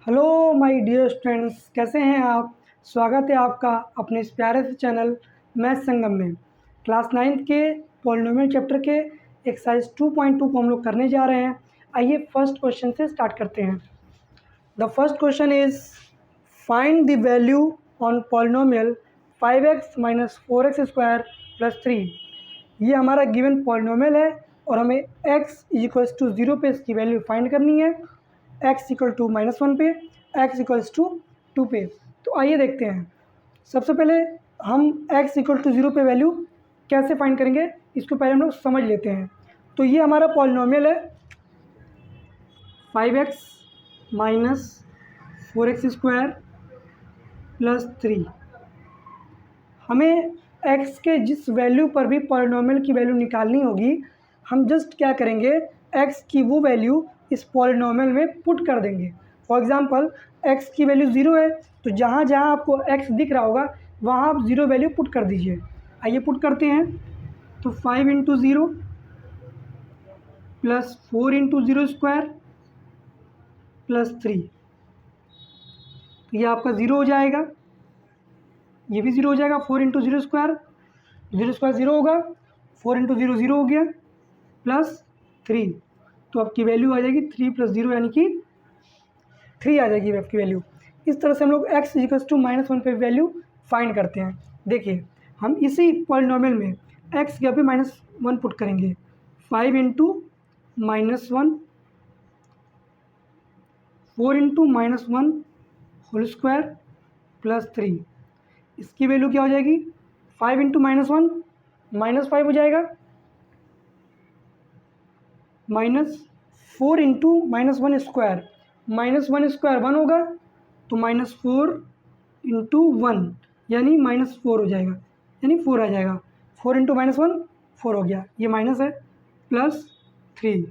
Hello my dear students, कैसे हैं आप। स्वागत है आपका अपने इस प्यारे से चैनल मैथ संगम में। क्लास 9th के पॉलिनोमियल चैप्टर के एक्सरसाइज 2.2 को हम लोग करने जा रहे हैं। आइए फर्स्ट क्वेश्चन से स्टार्ट करते हैं। The first question is find the value on polynomial 5x minus 4x square plus 3। ये हमारा गिवन पॉलिनोमियल है और हमें x इक्वल्स टू 0 पे इसकी वैल्यू फाइंड करनी है, x इक्वल टू -1 पे, x इक्वल्स टू 2 पे। तो आइए देखते हैं। सबसे पहले हम x इक्वल टू 0 पे वैल्यू कैसे फाइंड करेंगे, इसको पहले हम लोग समझ लेते हैं। तो ये हमारा पॉलिनोमियल है 5x minus 4x square plus 3। हमें x के जिस वैल्यू पर भी पॉलिनोमियल की वैल्यू निकालनी होगी, हम जस्ट क्या करेंगे, x की वो वैल्यू इस पॉलिनोमियल में पुट कर देंगे। फॉर एग्जांपल x की वैल्यू 0 है, तो जहाँ जहाँ आपको x दिख रहा होगा वहाँ आप 0 वैल्यू पुट कर दीजिए। आइए पुट करते हैं। तो 5 into 0 plus 4 into 0 square plus 3, तो ये आपका 0 हो जाएगा, ये भी 0 हो जाएगा। 4 इंटू 0 स्क्वायर 0 होगा, 4 इंटू 0 0 हो गया, प्लस 3, तो आपकी वैल्यू आ जाएगी 3 प्लस 0 यानी कि 3 आ जाएगी आपकी वैल्यू। इस तरह से हम लोग x इक्वल्स टू -1 पे वैल्यू फाइंड करते हैं। देखिए हम इसी पॉलिनोमियल में x की जगह पे -1 पुट करेंगे। 5 into -1 4 into -1 whole square plus 3, इसकी वैल्यू क्या हो जाएगी, 5 इंटू -1 -5 हो जाएगा, -4 इंटू -1 स्क्वायर, -1 स्क्वायर 1 होगा, तो -4 इंटू 1 यानी -4 हो जाएगा, यानी 4 आ जाएगा। 4 इंटू -1 4 हो गया, ये माइनस है, प्लस 3,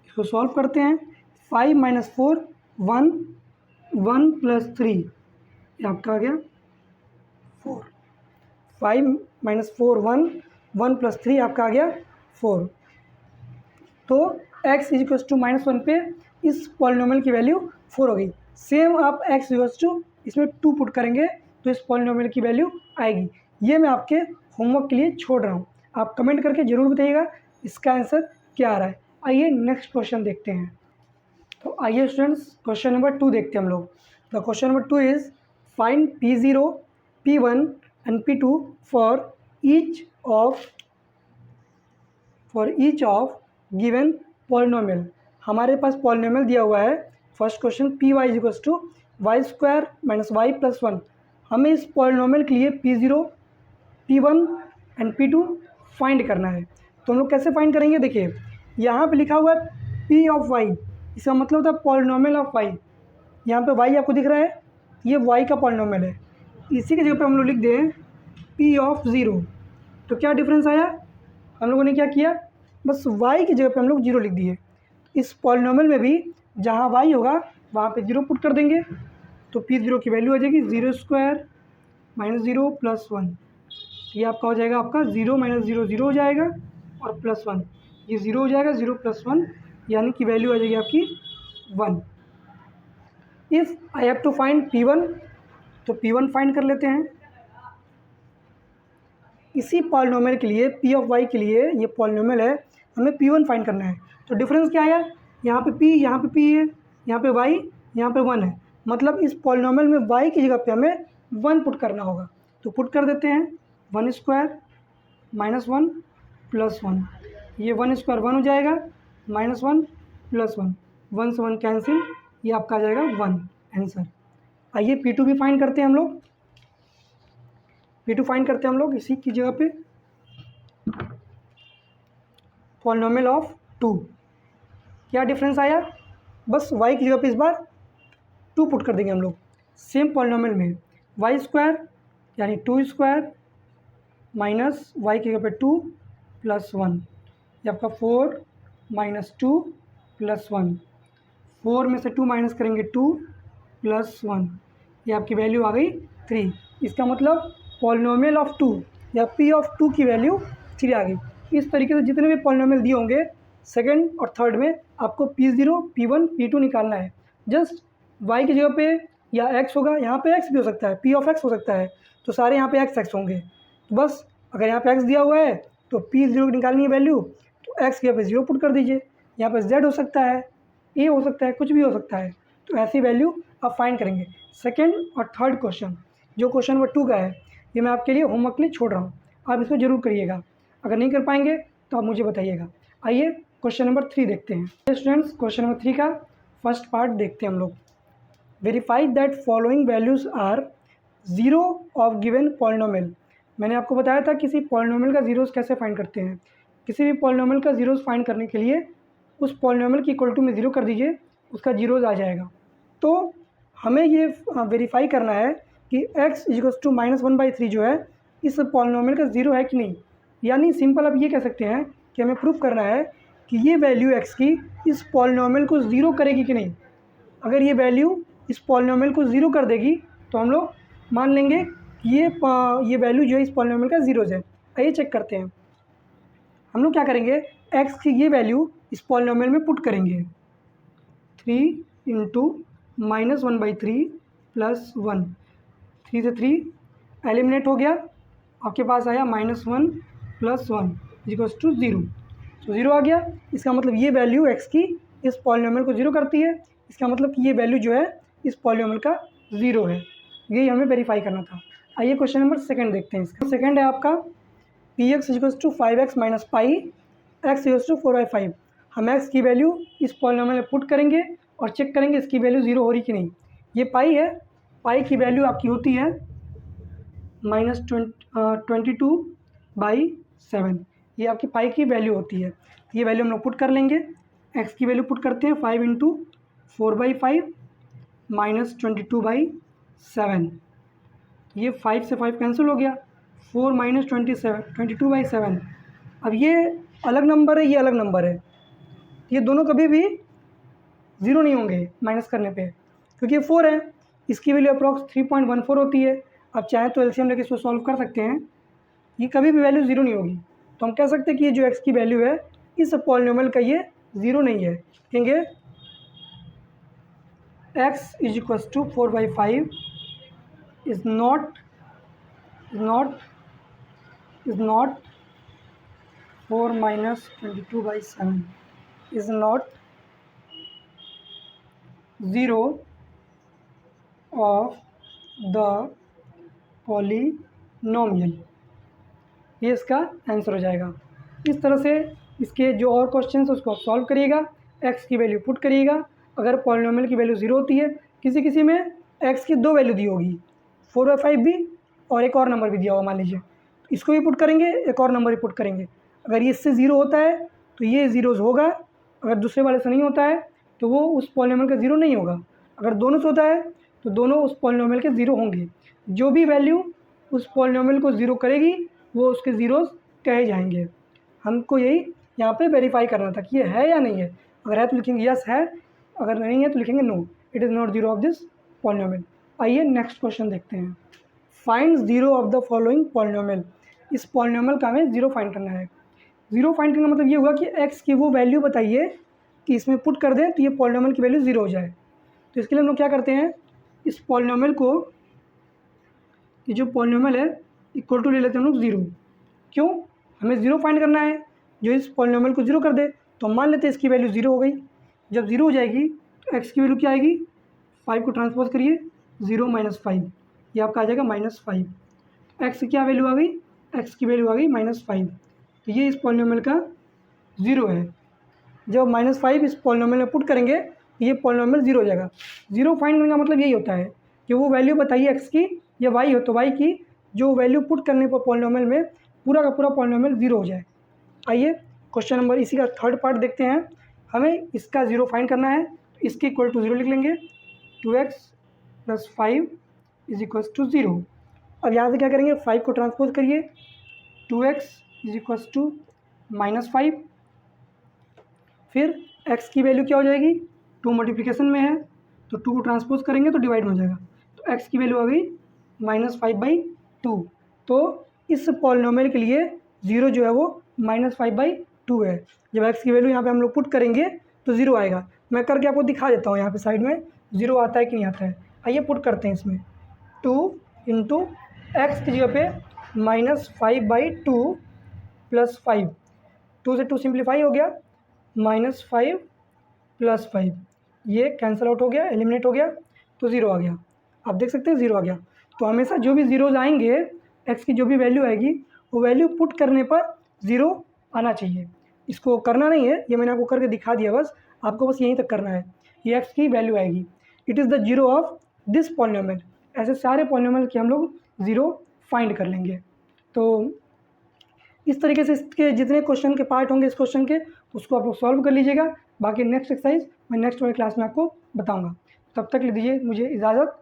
इसको सॉल्व करते हैं। 5 माइनस 4 1, 1 प्लस 3, ये आपका आ गया 4। 5 माइनस 4 1, 1 प्लस 3 आपका आ गया 4। तो x इक्वल्स टू -1 पे इस पॉलिनोमियल की वैल्यू 4 हो गई। सेम आप x इक्वल्स टू इसमें 2 पुट करेंगे तो इस पॉलिनोमियल की वैल्यू आएगी। ये मैं आपके होमवर्क के लिए छोड़ रहा हूँ, आप कमेंट करके ज़रूर बताइएगा इसका आंसर क्या आ रहा है। आइए नेक्स्ट क्वेश्चन देखते हैं। तो आइए स्टूडेंट्स क्वेश्चन नंबर 2 देखते हैं हम लोग। The question number 2 is find P0, P1 and P2 for each of given polynomial. हमारे पास पॉलिनोमियल दिया हुआ है। First question Py equals to y square minus y plus 1। हमें इस पॉलिनोमियल के लिए P0, P1 and P2 find करना है। तो हम लोग कैसे फाइंड करेंगे, देखिए यहाँ पे लिखा हुआ है P ऑफ y, इसका मतलब होता है पॉलिनोमियल ऑफ y। यहाँ पे y आपको दिख रहा है, ये y का पॉलिनोमियल है। इसी की जगह पे हम लोग लिख दें P ऑफ 0। तो क्या डिफरेंस आया, हम लोगों ने क्या किया, बस y की जगह पे हम लोग 0 लिख दिए। इस पॉलिनोमियल में भी जहाँ y होगा वहाँ पे 0 पुट कर देंगे, तो P0 की वैल्यू आ जाएगी 0 स्क्वायर माइनस 0 प्लस 1। ये आपका हो जाएगा, आपका 0 माइनस 0 0 हो जाएगा और प्लस 1, ये 0 हो जाएगा, 0 प्लस 1 यानी कि वैल्यू आ जाएगी आपकी 1। If I have to find P1, तो P1 फाइंड कर लेते हैं। इसी पॉलिनोमियल के लिए P ऑफ y के लिए, ये पॉलिनोमियल है, हमें P1 फाइंड करना है। तो डिफरेंस क्या आया, यहाँ पे P, यहाँ पे P है, यहाँ पे y, यहाँ पे 1 है, मतलब इस पॉलिनोमियल में y की जगह पे हमें 1 पुट करना होगा। तो पुट कर देते हैं, 1 स्क्वायर माइनस 1 प्लस 1, ये 1 स्क्वायर 1 हो जाएगा, -1 प्लस 1, 1 से 1 कैंसिल, ये आपका आ जाएगा 1 आंसर। आइए P2 भी फाइंड करते हैं हम लोग। P2 फाइंड करते हैं हम लोग इसी की जगह पे, पॉलिनोमियल ऑफ 2। क्या डिफरेंस आया, बस y की जगह पे इस बार 2 पुट कर देंगे हम लोग। सेम पॉलिनोमियल में y स्क्वायर यानी 2 स्क्वायर माइनस y की जगह पे 2 प्लस 1, ये आपका 4 माइनस 2 प्लस 1, 4 में से 2 माइनस करेंगे 2 प्लस 1, ये आपकी वैल्यू आ गई 3। इसका मतलब पॉलिनोमियल ऑफ 2 या P ऑफ 2 की वैल्यू 3 आ गई। इस तरीके से जितने भी पॉलिनोमियल दिए होंगे सेकंड और थर्ड में आपको P0, P1, P2 निकालना है। जस्ट y की जगह पे या x होगा, यहाँ पे x भी हो सकता है, p ऑफ x हो सकता है, तो सारे यहाँ पे x होंगे। तो बस अगर यहाँ पे x दिया हुआ है तो p 0 की निकालनी है वैल्यू, तो x की जगह पे 0 पुट कर दीजिए। यहाँ पे z हो सकता है, a हो सकता है, कुछ भी हो सकता है, तो ऐसी वैल्यू आप फाइंड करेंगे। सेकेंड और थर्ड क्वेश्चन जो क्वेश्चन नंबर 2 का है, ये मैं आपके लिए होमवर्क के लिए छोड़ रहा हूँ, आप इसको ज़रूर करिएगा। अगर नहीं कर पाएंगे तो आप मुझे बताइएगा। आइए क्वेश्चन नंबर 3 देखते हैं। स्टूडेंट्स, क्वेश्चन नंबर 3 का फर्स्ट पार्ट देखते हैं हम लोग। Verify that following values are zero of given polynomial. मैंने आपको बताया था किसी पॉलिनोमियल का ज़ीरोज़ कैसे फाइंड करते हैं। किसी भी पॉलिनोमियल का ज़ीरोज़ फाइंड करने के लिए उस पॉलिनोमियल की इक्वल टू में 0 कर दीजिए, उसका ज़ीरोज़ आ जाएगा। तो हमें ये वेरीफाई करना है कि x इक्वल्स टू -1/3 जो है इस पॉलिनोमियल का 0 है कि नहीं। यानी सिंपल आप ये कह सकते हैं कि हमें प्रूफ करना है कि ये वैल्यू x की इस पॉलिनोमियल को 0 करेगी कि नहीं। अगर ये वैल्यू इस पॉलिनोमियल को 0 कर देगी तो हम लोग मान लेंगे कि ये वैल्यू जो है इस पॉलिनोमियल का ज़ीरोज़ है। आइए चेक करते हैं। हम लोग क्या करेंगे, x की ये वैल्यू इस पॉलिनोमियल में पुट करेंगे। 3 इंटू -1/3 प्लस 1, 3 से 3 एलिमिनेट हो गया, आपके पास आया -1 प्लस 1 इक्वल्स टू 0। तो 0 आ गया। इसका मतलब ये वैल्यू x की इस पॉलिनोमियल को 0 करती है। इसका मतलब कि ये वैल्यू जो है इस पॉलिनोमियल का 0 है। यही हमें वेरीफाई करना था। आइए क्वेश्चन नंबर सेकंड देखते हैं। इसका सेकंड है आपका px equals to 5x minus pi x equals to 4/5। हम x की वैल्यू इस पॉलिनोमियल में पुट करेंगे और चेक करेंगे इसकी वैल्यू 0 हो रही कि नहीं। ये पाई है, पाई की वैल्यू आपकी होती है -22/7। ये आपकी पाई की वैल्यू होती है। ये वैल्यू हम लोग पुट कर लेंगे। x की वैल्यू पुट करते हैं 5 इंटू 4/5 -22/7। ये 5 से 5 कैंसिल हो गया, 4 - 22/7। अब ये अलग नंबर है, ये अलग नंबर है, ये दोनों कभी भी 0 नहीं होंगे माइनस करने पे, क्योंकि ये 4 है। इसकी वैल्यू अप्रॉक्स 3.14 होती है। आप चाहें तो एलसीएम लेके इसको सॉल्व कर सकते हैं। ये कभी भी वैल्यू 0 नहीं होगी। तो हम कह सकते हैं कि ये जो x की वैल्यू है इस पॉलिनोमियल का ये 0 नहीं है। कहेंगे x is equals to 4/5 is not 4 - 22/7 is not 0 of the polynomial. ये इसका आंसर हो जाएगा। इस तरह से इसके जो और क्वेश्चंस उसको आप सॉल्व करिएगा। x की वैल्यू पुट करिएगा। अगर पॉलिनोमियल की वैल्यू 0 होती है, किसी किसी में x की 2 वैल्यू दी होगी, 4/5 भी और एक और नंबर भी दिया होगा मान लीजिए, तो इसको भी पुट करेंगे, एक और नंबर भी पुट करेंगे। अगर ये इससे 0 होता है तो ये ज़ीरोज़ होगा, अगर दूसरे वाले से नहीं होता है तो वो उस पॉलिनोमियल का 0 नहीं होगा। अगर दोनों से होता है तो दोनों उस पॉलिनोमियल के 0 होंगे। जो भी वैल्यू उस पॉलिनोमियल को 0 करेगी वो उसके ज़ीरोज़ कहे जाएंगे। हमको यही यहाँ पे वेरीफाई करना था कि ये है या नहीं है। अगर है तो लिखेंगे यस है, अगर नहीं है तो लिखेंगे no, it is not 0 of this polynomial. आइए नेक्स्ट क्वेश्चन देखते हैं। Find 0 of the following polynomial. इस पॉलिनोमियल का हमें 0 फाइंड करना है। 0 फाइंड करने का मतलब ये हुआ कि x की वो वैल्यू बताइए कि इसमें पुट कर दें तो ये पॉलिनोमियल की वैल्यू 0 हो जाए। तो इसके लिए हम लोग क्या करते हैं, इस पॉलिनोमियल को, ये जो पॉलिनोमियल है इक्वल टू ले लेते हैं हम लोग 0। क्यों, हमें 0 फाइंड करना है जो इस पॉलिनोमियल को 0 कर दे। तो मान लेते हैं इसकी वैल्यू 0 हो गई। जब 0 हो जाएगी तो x की वैल्यू क्या आएगी, 5 को ट्रांसपोज करिए, 0 - 5, ये आपका आ जाएगा -5। x की क्या वैल्यू आ गई, x की वैल्यू आ गई -5। तो ये इस पॉलिनोमियल का 0 है। जब -5 इस पॉलिनोमियल में पुट करेंगे तो ये पॉलिनोमियल 0 हो जाएगा। 0 फाइंड करने का मतलब यही होता है कि वो वैल्यू बताइए x की या y हो तो y की जो वैल्यू पुट करने पर पॉलिनोमियल में पूरा का पूरा पॉलिनोमियल 0 हो जाए। आइए क्वेश्चन नंबर इसी का थर्ड पार्ट देखते हैं। हमें इसका 0 फाइंड करना है, तो इसके इक्वल टू 0 लिख लेंगे। 2x + 5 is equals to 0। अब यहाँ से क्या करेंगे, 5 को ट्रांसपोज करिए, 2x इज इक्वल्स टू -5। फिर x की वैल्यू क्या हो जाएगी, 2 मल्टीप्लिकेशन में है तो 2 को ट्रांसपोज करेंगे तो डिवाइड हो जाएगा। तो x की वैल्यू आ गई -5/2। तो इस पॉलिनोमियल के लिए 0 जो है वो -5/2 है। जब x की वैल्यू यहाँ पे हम लोग पुट करेंगे तो 0 आएगा। मैं करके आपको दिखा देता हूँ यहाँ पे साइड में, ज़ीरो आता है कि नहीं आता है। आइए पुट करते हैं इसमें, 2 इंटू एक्स की जगह पे -5/2 + 5, 2 से 2 सिंप्लीफाई हो गया, -5 + 5, ये कैंसिल आउट हो गया, एलिमिनेट हो गया, तो ज़ीरो आ गया। आप देख सकते हैं ज़ीरो आ गया। तो हमेशा जो भी ज़ीरोज़ आएंगे, एक्स की जो भी वैल्यू आएगी वो वैल्यू पुट करने पर ज़ीरो आना चाहिए। इसको करना नहीं है, ये मैंने आपको करके दिखा दिया, बस आपको बस यहीं तक करना है। ये एक्स की वैल्यू आएगी, it is the zero of this polynomial. ऐसे सारे पॉलिनोमियल के हम लोग ज़ीरो फाइंड कर लेंगे। तो इस तरीके से इसके जितने क्वेश्चन के पार्ट होंगे इस क्वेश्चन के, उसको आप लोग सॉल्व कर लीजिएगा। बाकी नेक्स्ट एक्सरसाइज मैं नेक्स्ट वाली क्लास में आपको बताऊंगा। तब तक ले दीजिए मुझे इजाज़त।